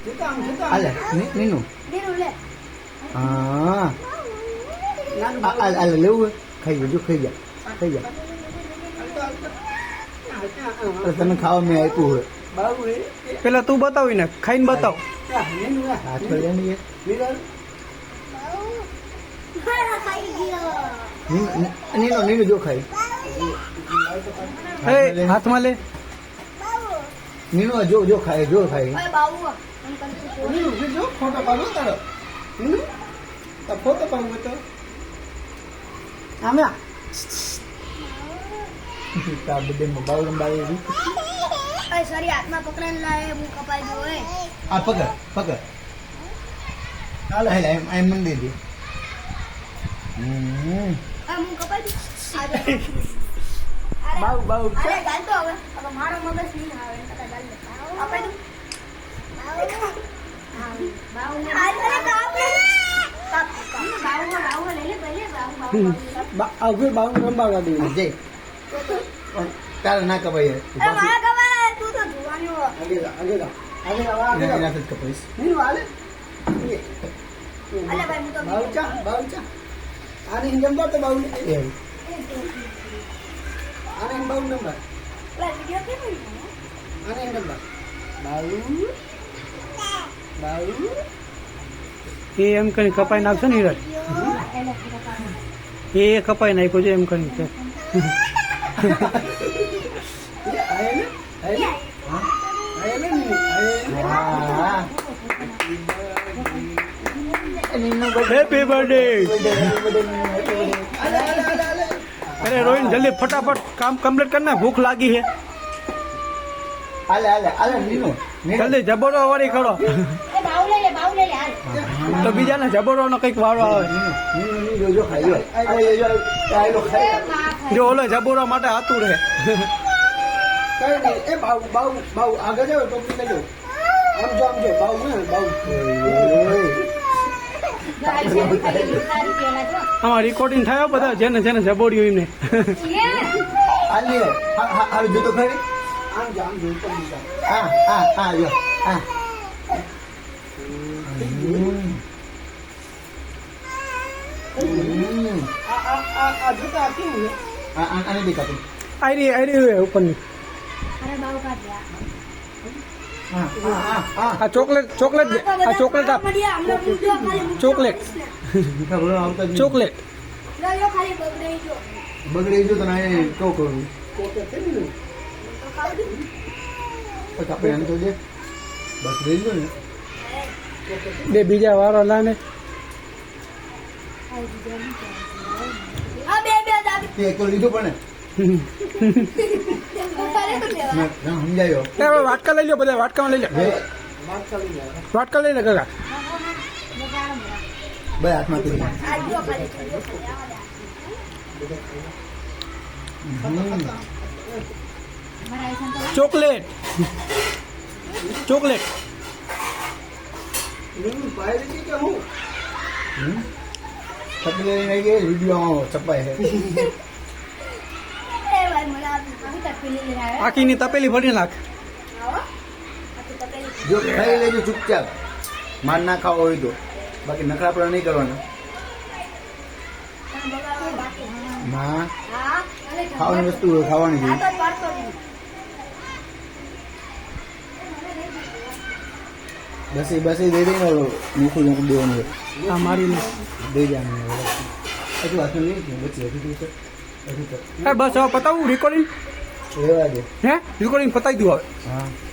હાલે નીનુ હા હાલે લેવું ખાઈ ગયો જો ખાઈ જા તને ખાવા મેં આપ્યું હોય પેલા તું બતાવી ને ખાઈને બતાવ હાથ કરી નહીં નીનુ જો ખાઈ હાથમાં લે નીનુ જો ખાય ફોટો પાડો તો આમે તા બધે મોબાઈલ લંબાવી સોરી હાથમાં પકડાને લાવે હું કપાઈ દઉં હે આ પકડ હાલે એમ મને દે દે આ હું કપાઈ દઉં બાઉ અરે ગાલ તો હવે મારો મગજ નહીં આવે કટા ગાલ લે કપાઈ દઉં બાઉ ને અરે બાઉ લઈ લે પહેલે બાઉ આગળ બાઉ રંબાવા દે જય તારે ના કપાય મારા કપાય તું તો જોવાનું આગળ ના કપાઈશ નીનુ હાલે અલે ભાઈ હું તો બાઉ ચા આને હિંગમ તો બાઉ આને બાઉ નંબર વિડિયો કેમ આને નંબર બાઉ એ એમ કરીને કપાઈ નાખશે ને હિરજ એ કપાઈ નાખ્યો છે એમ કરીને હેપી બર્થડે અરે રોહિન જલ્દી ફટાફટ કામ કમ્પ્લીટ કર ને ભૂખ લાગી છે હાલે નીનુ જલ્દી જબરો વાળી કરો એ બાઉ લઈ લે હાલ તો બીજાને જબરો નો કઈક વારો આવે નીનુ જો ખાઈ જો ઓલો જબોરા માટે આતુર રહે કઈ નહીં એ બાઉ આગળ જાવ ટોપી લઈ જાવ આમ જો બાઉ ને બાઉ આમાં રેકોર્ડિંગ થાય બધા જેને જબોડ્યું એમને હાલે હાલ જો તો ખરી આમ જો ઉપર હા જો આ જૂતા કેવું છે આને દેખાતું આયરી ઉપરની અરે બાઉ કાઢ આ ચોકલેટ આપ ચોકલેટ બગડે જો તને કહું કરું તો દે બસ લઈ લો ને બે બીજા વારો લાને તે એક તો લીધું પણ સમજાયો વાટકા લઈ લો બધા વાટકામાં લઈ લો વાટકા લઈ લે કાકા બે હાથમાં ચોકલેટ વિડીયો છપાય છે આખીની તપેલી ભરી નાખ જો ખાઈ લેજો ચૂપચાપ માર ના ખાવો હોય તો બાકી નખરાપડા નહીં કરવાના ના ખાવાની વસ્તુ ખાવાની છે બસ દઈ દઈને મૂકું દેવાનું આ મારી દઈ જવાનું હજુ હાથમાં નહીં વચ્ચે હજુ બસ હવે પતાવું રેકોર્ડિંગ રહેવા દે હે રેકોર્ડિંગ પતાવી દઉં હવે હા